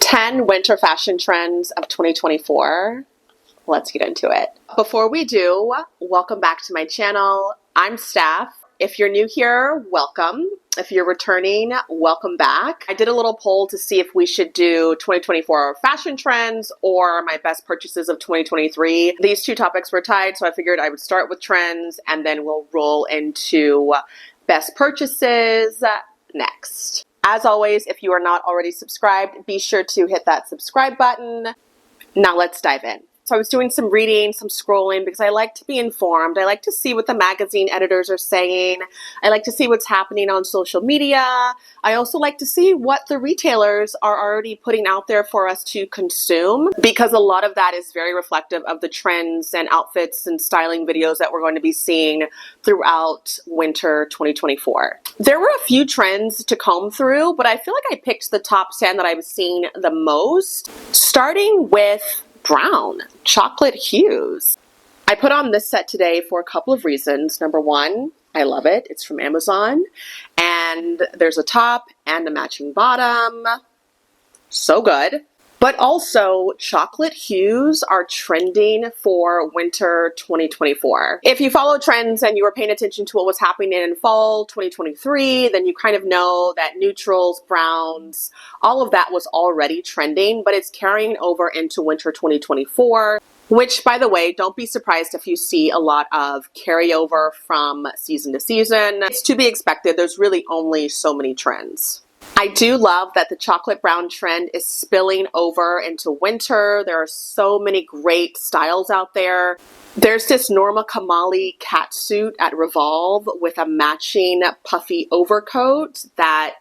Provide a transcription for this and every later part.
10 winter fashion trends of 2024. Let's get into it. Before we do, welcome back to my channel. I'm Steph. If you're new here, welcome. If you're returning, welcome back. I did a little poll to see if we should do 2024 fashion trends or my best purchases of 2023. These two topics were tied, so I figured I would start with trends and then we'll roll into best purchases next. As always, if you are not already subscribed, be sure to hit that subscribe button. Now let's dive in. So I was doing some reading, some scrolling, because I like to be informed. I like to see what the magazine editors are saying. I like to see what's happening on social media. I also like to see what the retailers are already putting out there for us to consume, because a lot of that is very reflective of the trends and outfits and styling videos that we're going to be seeing throughout winter 2024. There were a few trends to comb through, but I feel like I picked the top 10 that I was seeing the most, starting with brown, chocolate hues. I put on this set today for a couple of reasons. Number one, I love it. It's from Amazon, and there's a top and a matching bottom. So good. But also, chocolate hues are trending for winter 2024. If you follow trends and you were paying attention to what was happening in fall 2023, then you kind of know that neutrals, browns, all of that was already trending, but it's carrying over into winter 2024. Which, by the way, don't be surprised if you see a lot of carryover from season to season. It's to be expected. There's really only so many trends. I do love that the chocolate brown trend is spilling over into winter. There are so many great styles out there. There's this Norma Kamali catsuit at Revolve with a matching puffy overcoat that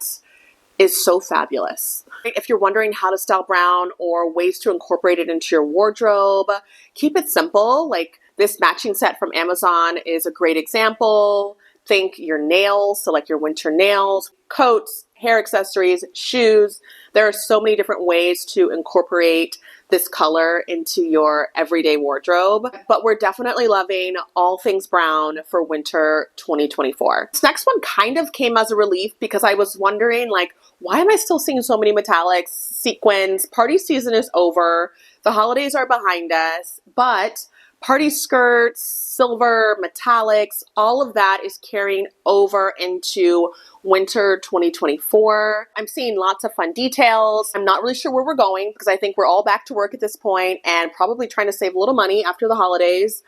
is so fabulous. If you're wondering how to style brown or ways to incorporate it into your wardrobe, keep it simple. Like this matching set from Amazon is a great example. Think your nails, so like your winter nails, coats, hair accessories, shoes. There are so many different ways to incorporate this color into your everyday wardrobe, but we're definitely loving all things brown for winter 2024. This next one kind of came as a relief because I was wondering, like, why am I still seeing so many metallics, sequins? Party season is over. The holidays are behind us, but party skirts, silver, metallics, all of that is carrying over into winter 2024. I'm seeing lots of fun details. I'm not really sure where we're going because I think we're all back to work at this point and probably trying to save a little money after the holidays.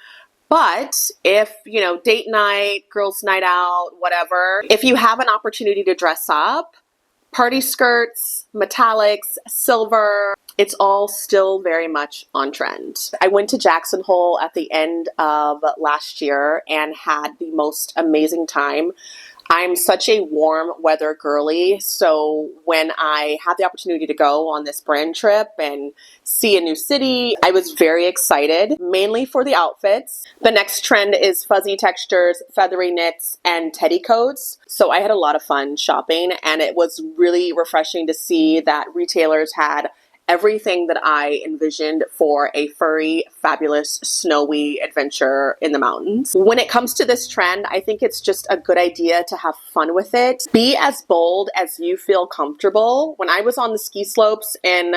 But if, you know, date night, girls' night out, whatever, if you have an opportunity to dress up, party skirts, metallics, silver, it's all still very much on trend. I went to Jackson Hole at the end of last year and had the most amazing time. I'm such a warm weather girly, so when I had the opportunity to go on this brand trip and see a new city, I was very excited, mainly for the outfits. The next trend is fuzzy textures, feathery knits, and teddy coats. So I had a lot of fun shopping, and it was really refreshing to see that retailers had everything that I envisioned for a furry, fabulous, snowy adventure in the mountains. When it comes to this trend, I think it's just a good idea to have fun with it. Be as bold as you feel comfortable. When I was on the ski slopes in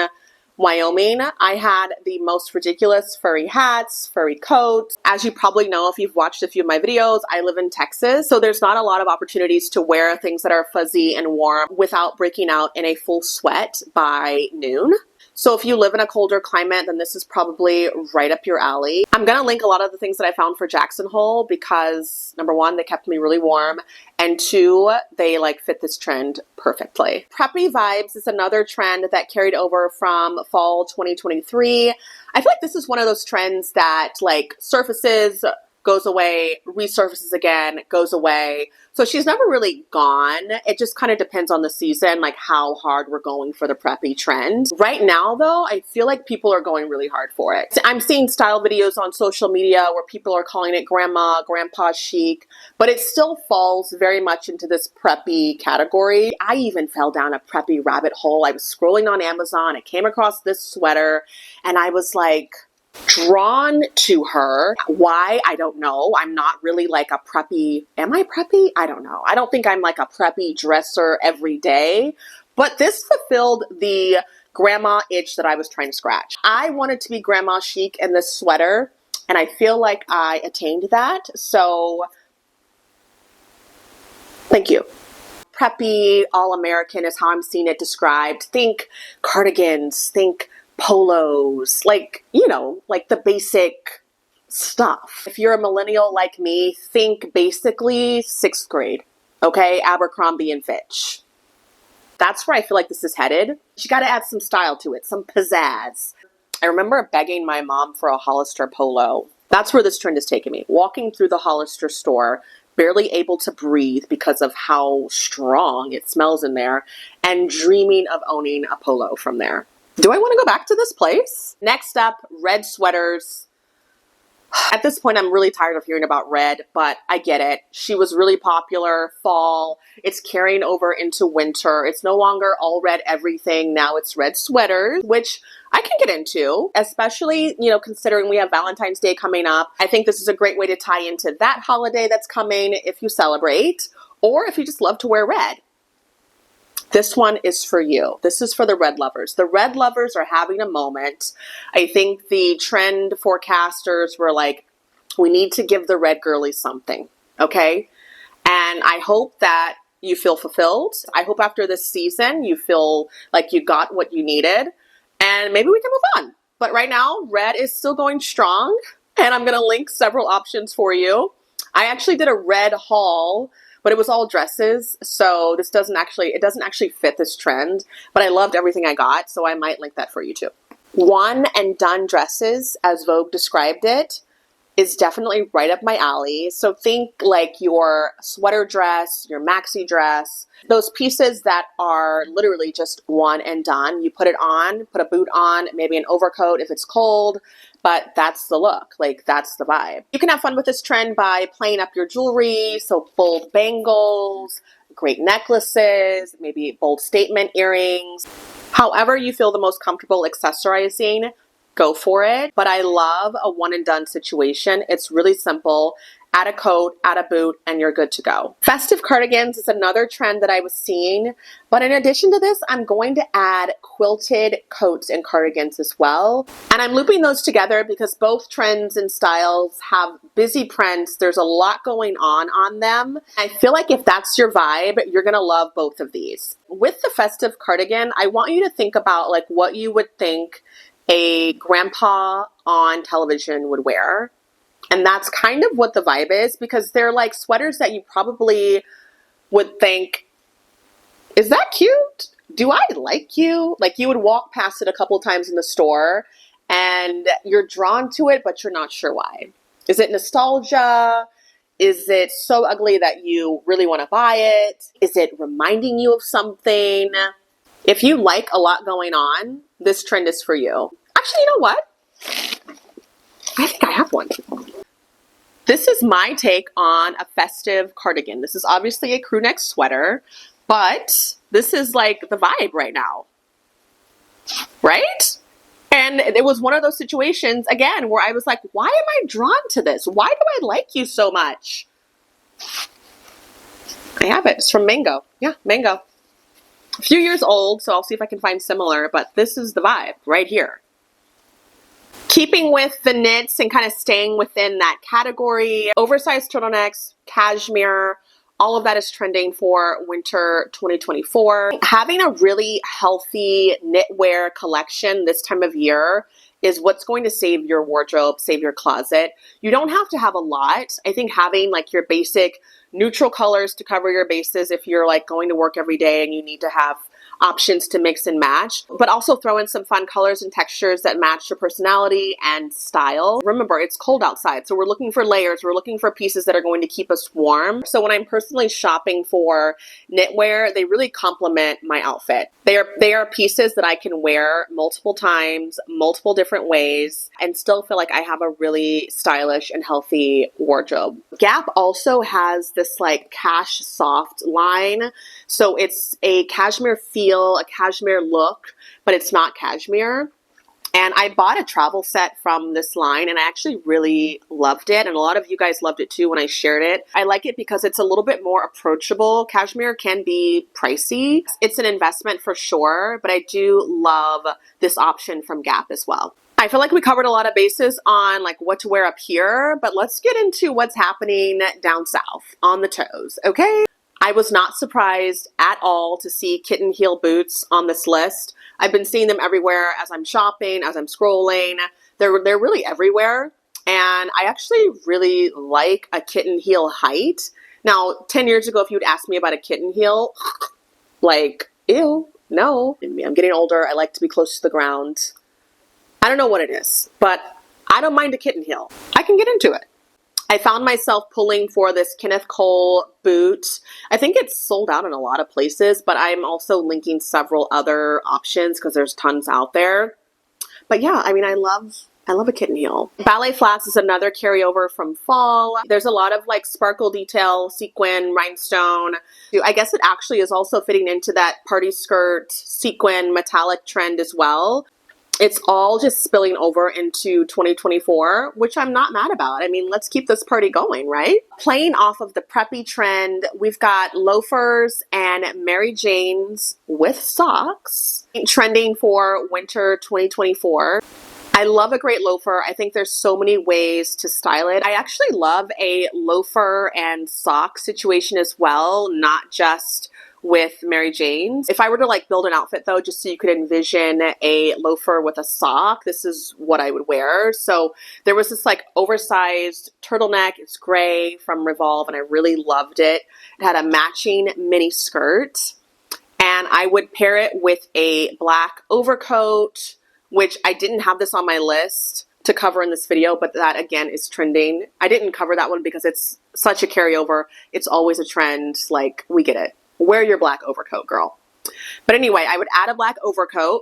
Wyoming, I had the most ridiculous furry hats, furry coats. As you probably know, if you've watched a few of my videos, I live in Texas, so there's not a lot of opportunities to wear things that are fuzzy and warm without breaking out in a full sweat by noon. So if you live in a colder climate, then this is probably right up your alley. I'm going to link a lot of the things that I found for Jackson Hole because, number one, they kept me really warm, and two, they like fit this trend perfectly. Preppy vibes is another trend that carried over from fall 2023. I feel like this is one of those trends that like surfaces, goes away, resurfaces again, goes away. So she's never really gone. It just kind of depends on the season, like how hard we're going for the preppy trend. Right now, though, I feel like people are going really hard for it. I'm seeing style videos on social media where people are calling it grandma, grandpa chic, but it still falls very much into this preppy category. I even fell down a preppy rabbit hole. I was scrolling on Amazon. I came across this sweater and I was like, drawn to her. Why? I don't know. I'm not really like a preppy. Am I preppy? I don't know. I don't think I'm like a preppy dresser every day, but this fulfilled the grandma itch that I was trying to scratch. I wanted to be grandma chic in this sweater, and I feel like I attained that. So thank you. Preppy, all-American is how I'm seeing it described. Think cardigans, think polos, like, you know, like the basic stuff. If you're a millennial like me, think basically 6th grade, okay? Abercrombie and Fitch. That's where I feel like this is headed. You got to add some style to it, some pizzazz. I remember begging my mom for a Hollister polo. That's where this trend has taken me. Walking through the Hollister store, barely able to breathe because of how strong it smells in there, and dreaming of owning a polo from there. Do I want to go back to this place? Next up, red sweaters. At this point, I'm really tired of hearing about red, but I get it. She was really popular fall. It's carrying over into winter. It's no longer all red everything. Now it's red sweaters, which I can get into, especially, you know, considering we have Valentine's Day coming up. I think this is a great way to tie into that holiday that's coming if you celebrate, or if you just love to wear red. This one is for you. This is for the red lovers. The red lovers are having a moment. I think the trend forecasters were like, we need to give the red girlies something, okay? And I hope that you feel fulfilled. I hope after this season, you feel like you got what you needed, and maybe we can move on. But right now, red is still going strong, and I'm gonna link several options for you. I actually did a red haul, but it was all dresses, so this doesn't actually fit this trend, but I loved everything I got, so I might link that for you too. One and done dresses, as Vogue described it, is definitely right up my alley. So think like your sweater dress, your maxi dress, those pieces that are literally just one and done. You put it on, put a boot on, maybe an overcoat if it's cold, but that's the look, like that's the vibe. You can have fun with this trend by playing up your jewelry, so bold bangles, great necklaces, maybe bold statement earrings. However you feel the most comfortable accessorizing, go for it. But I love a one and done situation. It's really simple. Add a coat, add a boot, and you're good to go. Festive cardigans is another trend that I was seeing. But in addition to this, I'm going to add quilted coats and cardigans as well. And I'm looping those together because both trends and styles have busy prints. There's a lot going on them. I feel like if that's your vibe, you're gonna love both of these. With the festive cardigan, I want you to think about like what you would think a grandpa on television would wear. And that's kind of what the vibe is, because they're like sweaters that you probably would think, is that cute? Do I like you? Like you would walk past it a couple times in the store and you're drawn to it, but you're not sure why. Is it nostalgia? Is it so ugly that you really want to buy it? Is it reminding you of something? If you like a lot going on, this trend is for you. Actually, you know what? I think I have one. This is my take on a festive cardigan. This is obviously a crew neck sweater, but this is like the vibe right now, right? And it was one of those situations, again, where I was like, why am I drawn to this? Why do I like you so much? I have it. It's from Mango. Yeah, Mango. A few years old, so I'll see if I can find similar, but this is the vibe right here. Keeping with the knits and kind of staying within that category, oversized turtlenecks, cashmere, all of that is trending for winter 2024. Having a really healthy knitwear collection this time of year is what's going to save your wardrobe, save your closet. You don't have to have a lot. I think having like your basic neutral colors to cover your bases if you're like going to work every day and you need to have options to mix and match, but also throw in some fun colors and textures that match your personality and style. Remember, it's cold outside, so we're looking for layers. We're looking for pieces that are going to keep us warm. So when I'm personally shopping for knitwear, they really complement my outfit. They are pieces that I can wear multiple times, multiple different ways, and still feel like I have a really stylish and healthy wardrobe. Gap also has this like cash soft line. So it's a cashmere feel, a cashmere look, but it's not cashmere. And I bought a travel set from this line and I actually really loved it. And a lot of you guys loved it too when I shared it. I like it because it's a little bit more approachable. Cashmere can be pricey. It's an investment for sure, but I do love this option from Gap as well. I feel like we covered a lot of bases on like what to wear up here, but let's get into what's happening down south on the toes, okay? I was not surprised at all to see kitten heel boots on this list. I've been seeing them everywhere as I'm shopping, as I'm scrolling. They're really everywhere. And I actually really like a kitten heel height. Now, 10 years ago, if you'd asked me about a kitten heel, like, ew, no. I'm getting older. I like to be close to the ground. I don't know what it is, but I don't mind a kitten heel. I can get into it. I found myself pulling for this Kenneth Cole boot. I think it's sold out in a lot of places, but I'm also linking several other options because there's tons out there. But yeah, I mean, I love a kitten heel. Ballet flats is another carryover from fall. There's a lot of like sparkle detail, sequin, rhinestone. I guess it actually is also fitting into that party skirt, sequin, metallic trend as well. It's all just spilling over into 2024, which I'm not mad about. I mean, let's keep this party going, right? Playing off of the preppy trend, we've got loafers and Mary Janes with socks trending for winter 2024. I love a great loafer. I think there's so many ways to style it. I actually love a loafer and sock situation as well, not just with Mary Jane's. If I were to like build an outfit though, just so you could envision a loafer with a sock, this is what I would wear. So there was this like oversized turtleneck. It's gray from Revolve and I really loved it. It had a matching mini skirt and I would pair it with a black overcoat, which I didn't have this on my list to cover in this video, but that again is trending. I didn't cover that one because it's such a carryover. It's always a trend. Like, we get it. Wear your black overcoat, girl. But anyway, I would add a black overcoat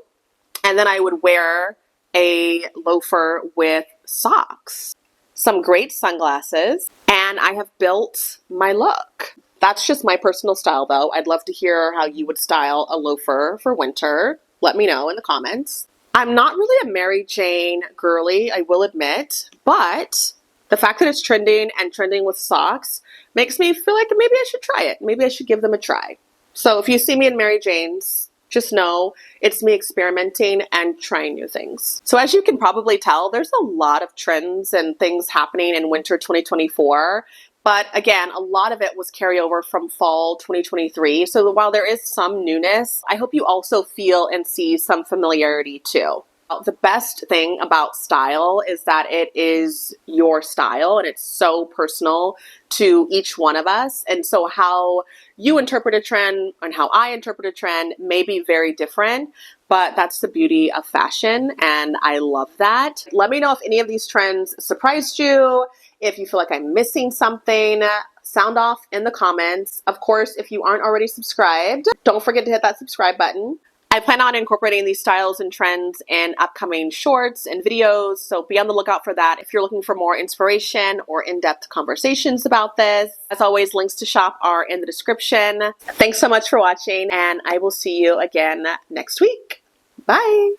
and then I would wear a loafer with socks, some great sunglasses, and I have built my look. That's just my personal style though. I'd love to hear how you would style a loafer for winter. Let me know in the comments. I'm not really a Mary Jane girly, I will admit, but the fact that it's trending and trending with socks makes me feel like maybe I should try it. Maybe I should give them a try. So if you see me in Mary Jane's, just know it's me experimenting and trying new things. So as you can probably tell, there's a lot of trends and things happening in winter 2024. But again, a lot of it was carryover from fall 2023. So while there is some newness, I hope you also feel and see some familiarity too. The best thing about style is that it is your style and it's so personal to each one of us. And so how you interpret a trend and how I interpret a trend may be very different, but that's the beauty of fashion and I love that. Let me know if any of these trends surprised you, if you feel like I'm missing something. Sound off in the comments. Of course, if you aren't already subscribed, don't forget to hit that subscribe button. I plan on incorporating these styles and trends in upcoming shorts and videos, so be on the lookout for that if you're looking for more inspiration or in-depth conversations about this. As always, links to shop are in the description. Thanks so much for watching, and I will see you again next week. Bye!